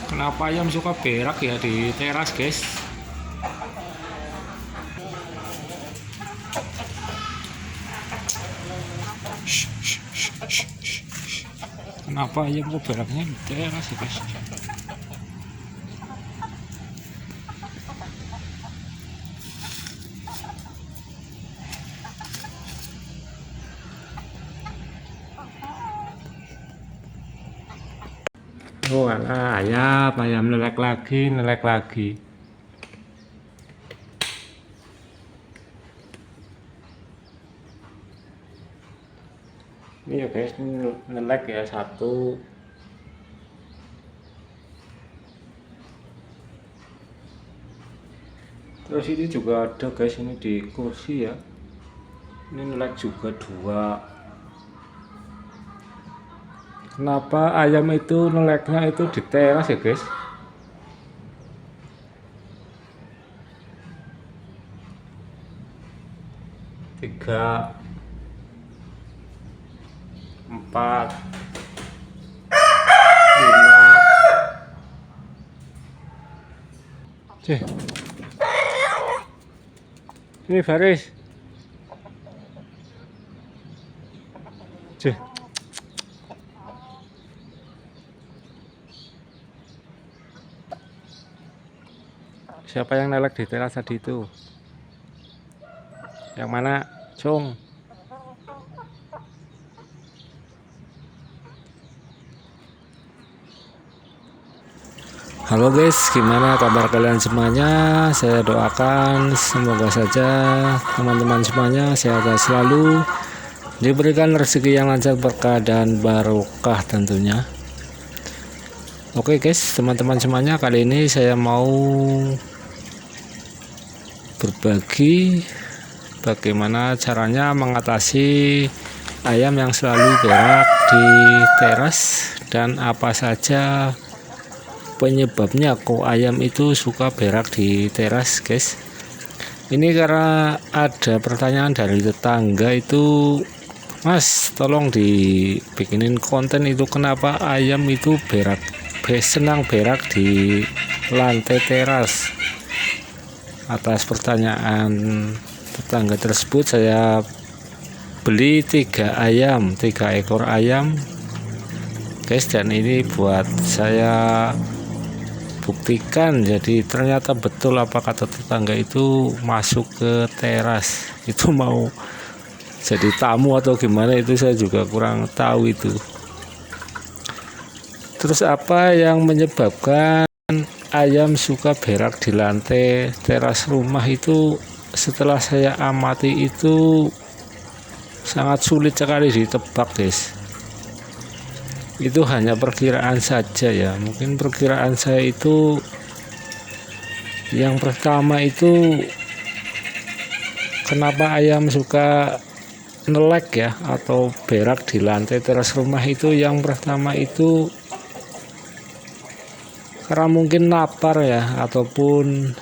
Kenapa ayam suka berak ya di teras, guys? Kenapa ayam kok beraknya di teras ya, guys? Oh alah, ayam nelek lagi. Ini ya guys, ini nelek ya satu. Terus ini juga ada guys, ini di kursi ya. Ini nelek juga dua. Kenapa ayam itu neleknya itu di teras ya guys? Tiga, empat, lima. Cih. Ini Faris. Cih. Siapa yang nelek di teras tadi itu? Yang mana, Cung? Halo guys, gimana kabar kalian semuanya? Saya doakan semoga saja teman-teman semuanya sehat selalu, diberikan rezeki yang lancar, berkah dan barokah tentunya. Oke guys, teman-teman semuanya, kali ini saya mau berbagi bagaimana caranya mengatasi ayam yang selalu berak di teras dan apa saja penyebabnya kok ayam itu suka berak di teras, guys. Ini karena ada pertanyaan dari tetangga itu, Mas, tolong dibikinin konten itu kenapa ayam itu senang berak di lantai teras. Atas pertanyaan tetangga tersebut, saya beli 3 ekor ayam guys, dan ini buat saya buktikan. Jadi ternyata betul apa kata tetangga itu masuk ke teras. Itu mau jadi tamu atau gimana itu saya juga kurang tahu itu. Terus apa yang menyebabkan ayam suka berak di lantai teras rumah itu, setelah saya amati itu sangat sulit sekali ditebak, guys. Itu hanya perkiraan saja ya. Mungkin perkiraan saya itu yang pertama itu, kenapa ayam suka nelek ya atau berak di lantai teras rumah itu, yang pertama itu karena mungkin lapar ya, ataupun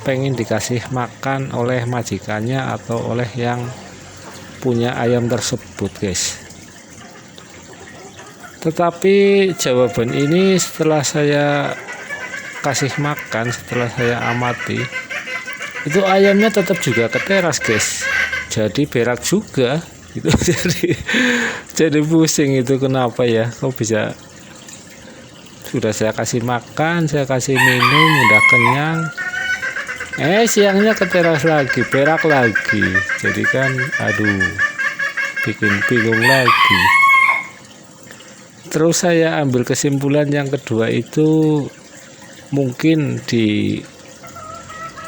pengen dikasih makan oleh majikannya atau oleh yang punya ayam tersebut, guys. Tetapi jawaban ini setelah saya kasih makan, setelah saya amati, itu ayamnya tetap juga ke teras, guys. Jadi berak juga itu. jadi pusing itu, kenapa ya kok bisa. Sudah saya kasih makan, saya kasih minum, udah kenyang, siangnya ke teras lagi, berak lagi. Jadi kan aduh, bikin bingung lagi. Terus saya ambil kesimpulan yang kedua itu, mungkin di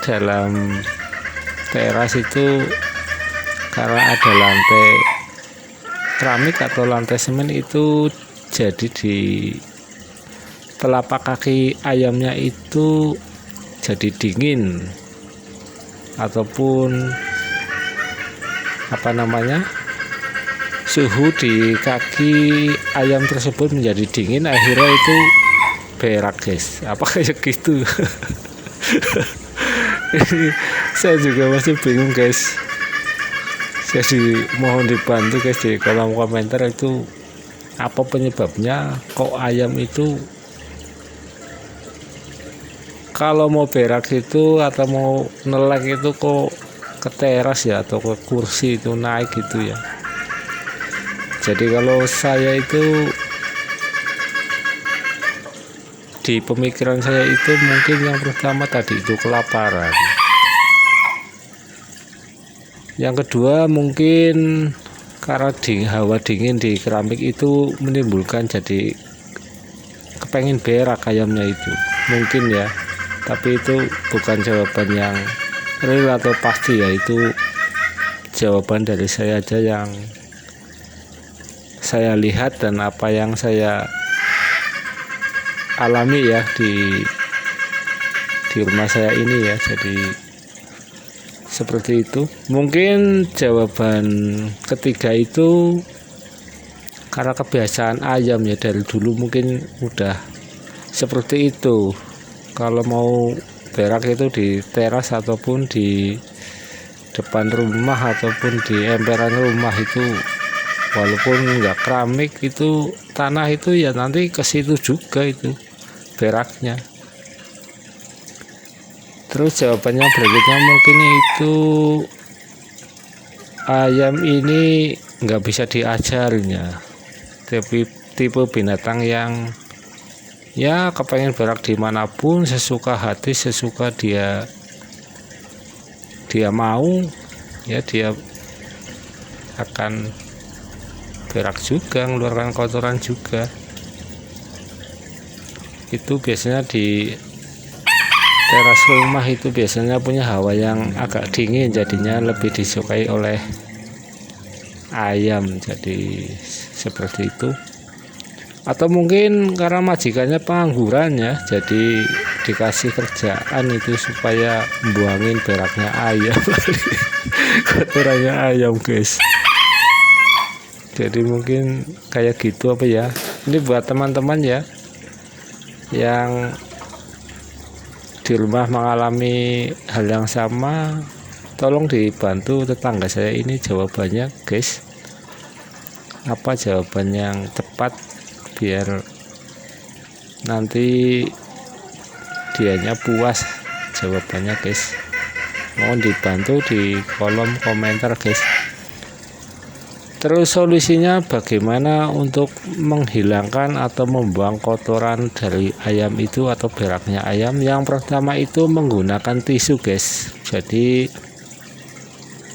dalam teras itu karena ada lantai keramik atau lantai semen itu, jadi di telapak kaki ayamnya itu jadi dingin, ataupun suhu di kaki ayam tersebut menjadi dingin, akhirnya itu berak, guys. Apa kayak gitu? Ini saya juga masih bingung, guys. Jadi mohon dibantu, guys, di kolom komentar itu apa penyebabnya kok ayam itu kalau mau berak itu atau mau nelek itu kok ke teras ya, atau ke kursi itu naik gitu ya. Jadi kalau saya itu di pemikiran saya itu mungkin yang pertama tadi itu kelaparan. Yang kedua mungkin karena hawa dingin di keramik itu menimbulkan jadi kepengen berak ayamnya itu, mungkin ya. Tapi itu bukan jawaban yang real atau pasti ya, itu jawaban dari saya aja yang saya lihat dan apa yang saya alami ya di rumah saya ini ya. Jadi seperti itu. Mungkin jawaban ketiga itu karena kebiasaan ayam ya, dari dulu mungkin udah seperti itu. Kalau mau berak itu di teras ataupun di depan rumah ataupun di emperan rumah itu, walaupun nggak keramik itu tanah itu ya nanti ke situ juga itu beraknya. Terus jawabannya berikutnya mungkin itu ayam ini nggak bisa diajarin ya, tapi tipe binatang yang ya kepengen berak dimanapun sesuka hati, sesuka dia mau ya, dia akan berak juga, mengeluarkan kotoran juga. Itu biasanya di teras rumah itu biasanya punya hawa yang agak dingin, jadinya lebih disukai oleh ayam. Jadi seperti itu. Atau mungkin karena majikannya pengangguran ya, jadi dikasih kerjaan itu supaya buangin beraknya ayam kotorannya ayam guys. Jadi mungkin kayak gitu apa ya. Ini buat teman-teman ya yang di rumah mengalami hal yang sama, tolong dibantu tetangga saya ini jawabannya guys. Apa jawaban yang tepat biar nanti dianya puas jawabannya guys. Mohon dibantu di kolom komentar guys. Terus solusinya bagaimana untuk menghilangkan atau membuang kotoran dari ayam itu atau beraknya ayam? Yang pertama itu menggunakan tisu guys. Jadi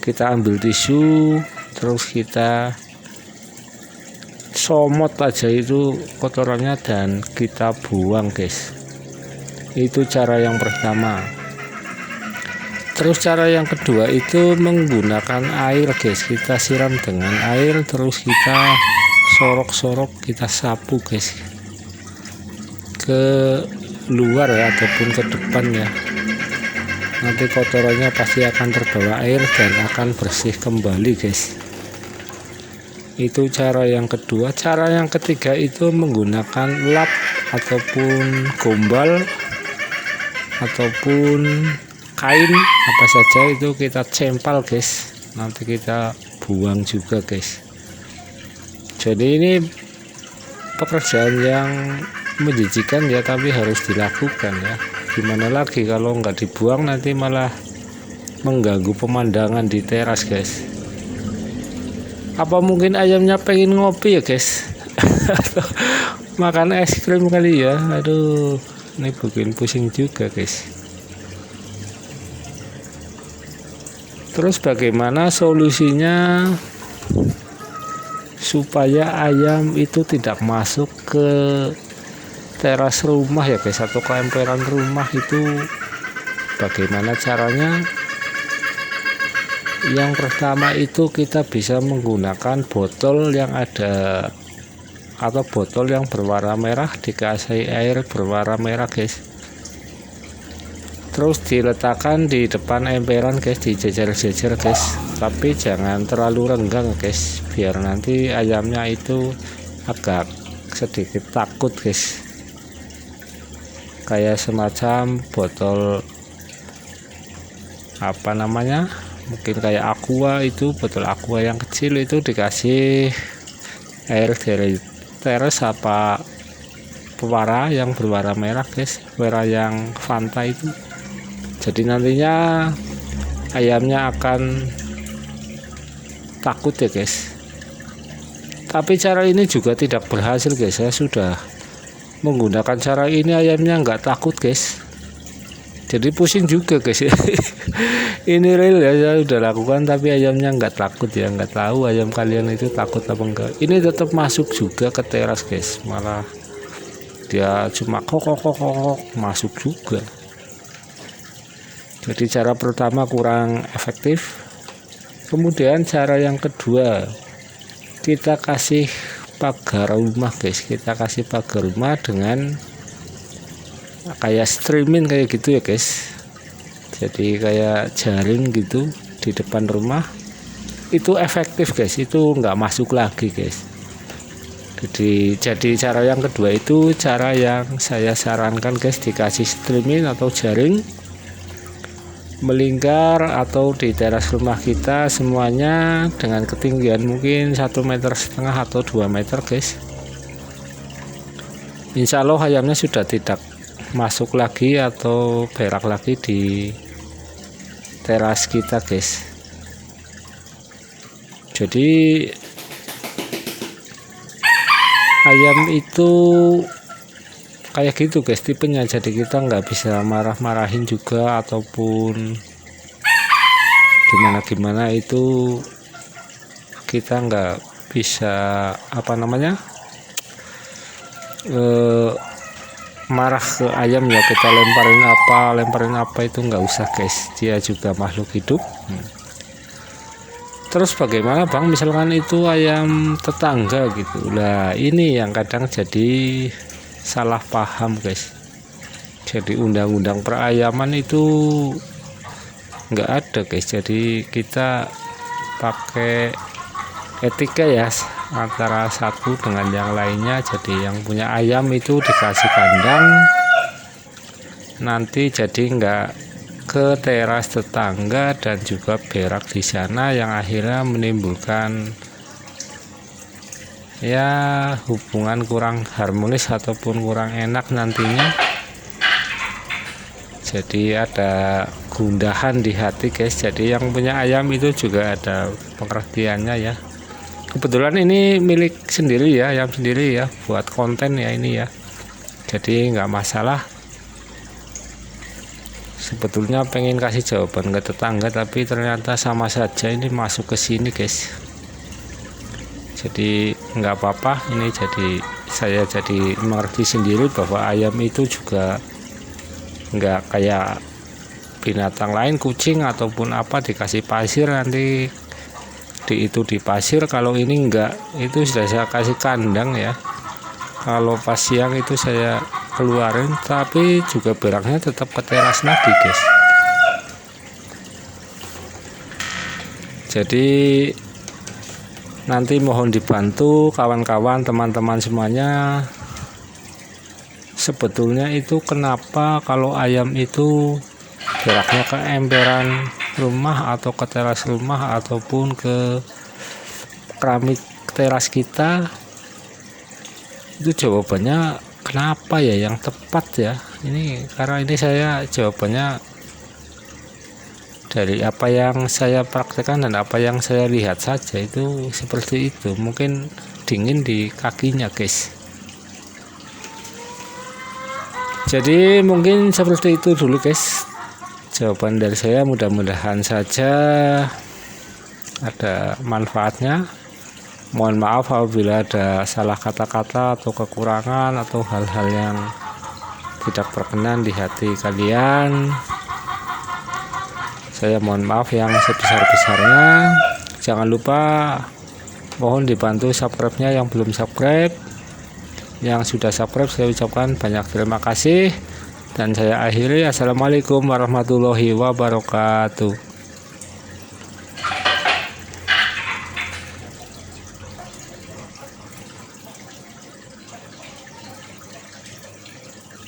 kita ambil tisu, terus kita somot aja itu kotorannya dan kita buang guys. Itu cara yang pertama. Terus cara yang kedua itu menggunakan air guys. Kita siram dengan air, terus kita sorok-sorok, kita sapu guys ke luar ya ataupun ke depan ya. Nanti kotorannya pasti akan terbawa air dan akan bersih kembali guys. Itu cara yang kedua. Cara yang ketiga itu menggunakan lap ataupun gombal ataupun kain apa saja itu kita cempal guys, nanti kita buang juga guys. Jadi ini pekerjaan yang menjijikan ya, tapi harus dilakukan ya. Gimana lagi kalau nggak dibuang nanti malah mengganggu pemandangan di teras guys. Apa mungkin ayamnya pengen ngopi ya guys atau makan es krim kali ya. Aduh, ini bikin pusing juga guys. Terus bagaimana solusinya supaya ayam itu tidak masuk ke teras rumah ya guys, atau ke emperan rumah itu bagaimana caranya? Yang pertama itu kita bisa menggunakan botol yang ada atau botol yang berwarna merah, dikasih air berwarna merah guys. Terus diletakkan di depan emperan guys, dijejer-jejer guys, tapi jangan terlalu renggang guys, biar nanti ayamnya itu agak sedikit takut guys. Kayak semacam botol apa namanya, mungkin kayak aqua, itu botol aqua yang kecil itu dikasih air dari teras apa pewara yang berwarna merah guys, merah yang Fanta itu. Jadi nantinya ayamnya akan takut ya guys. Tapi cara ini juga tidak berhasil guys. Saya sudah menggunakan cara ini, ayamnya nggak takut guys. Jadi pusing juga guys ya. Ini real ya, saya udah lakukan tapi ayamnya nggak takut ya. Nggak tahu ayam kalian itu takut apa enggak. Ini tetap masuk juga ke teras guys, malah dia cuma kok masuk juga. Jadi cara pertama kurang efektif. Kemudian cara yang kedua, kita kasih pagar rumah guys. Kita kasih pagar rumah dengan kayak streaming kayak gitu ya guys. Jadi kayak jaring gitu di depan rumah, itu efektif guys, itu nggak masuk lagi guys. Jadi cara yang kedua itu cara yang saya sarankan guys, dikasih streaming atau jaring melingkar atau di teras rumah kita semuanya dengan ketinggian mungkin 1,5 meter atau 2 meter guys. Insya Allah ayamnya sudah tidak masuk lagi atau berak lagi di teras kita guys. Jadi ayam itu kayak gitu guys tipenya. Jadi kita nggak bisa marah-marahin juga ataupun gimana itu, kita nggak bisa apa namanya marah ke ayam ya, kita lemparin apa itu nggak usah guys, dia juga makhluk hidup. Terus bagaimana bang misalkan itu ayam tetangga gitu, lah ini yang kadang jadi salah paham guys. Jadi undang-undang perayaman itu nggak ada guys, jadi kita pakai etika ya antara satu dengan yang lainnya. Jadi yang punya ayam itu dikasih kandang, nanti jadi nggak ke teras tetangga dan juga berak di sana, yang akhirnya menimbulkan ya hubungan kurang harmonis ataupun kurang enak nantinya. Jadi ada gundahan di hati guys. Jadi yang punya ayam itu juga ada pengertiannya ya. Kebetulan ini milik sendiri ya, ayam sendiri ya, buat konten ya ini ya. Jadi nggak masalah. Sebetulnya pengen kasih jawaban ke tetangga tapi ternyata sama saja ini masuk ke sini guys. Jadi nggak apa-apa, ini jadi saya jadi mengerti sendiri bahwa ayam itu juga nggak kayak binatang lain, kucing ataupun apa dikasih pasir nanti di pasir. Kalau ini enggak, itu sudah saya kasih kandang ya. Kalau pas siang itu saya keluarin, tapi juga beraknya tetap ke teras lagi guys. Jadi nanti mohon dibantu kawan-kawan, teman-teman semuanya. Sebetulnya itu kenapa kalau ayam itu beraknya ke emperan rumah atau ke teras rumah ataupun ke keramik teras kita, itu jawabannya kenapa ya yang tepat ya ini, karena ini saya jawabannya dari apa yang saya praktekkan dan apa yang saya lihat saja, itu seperti itu. Mungkin dingin di kakinya guys. Jadi mungkin seperti itu dulu guys jawaban dari saya, mudah-mudahan saja ada manfaatnya. Mohon maaf apabila ada salah kata-kata atau kekurangan atau hal-hal yang tidak berkenan di hati kalian. Saya mohon maaf yang sebesar-besarnya. Jangan lupa mohon dibantu subscribe-nya yang belum subscribe. Yang sudah subscribe saya ucapkan banyak terima kasih. Dan saya akhiri, assalamualaikum warahmatullahi wabarakatuh.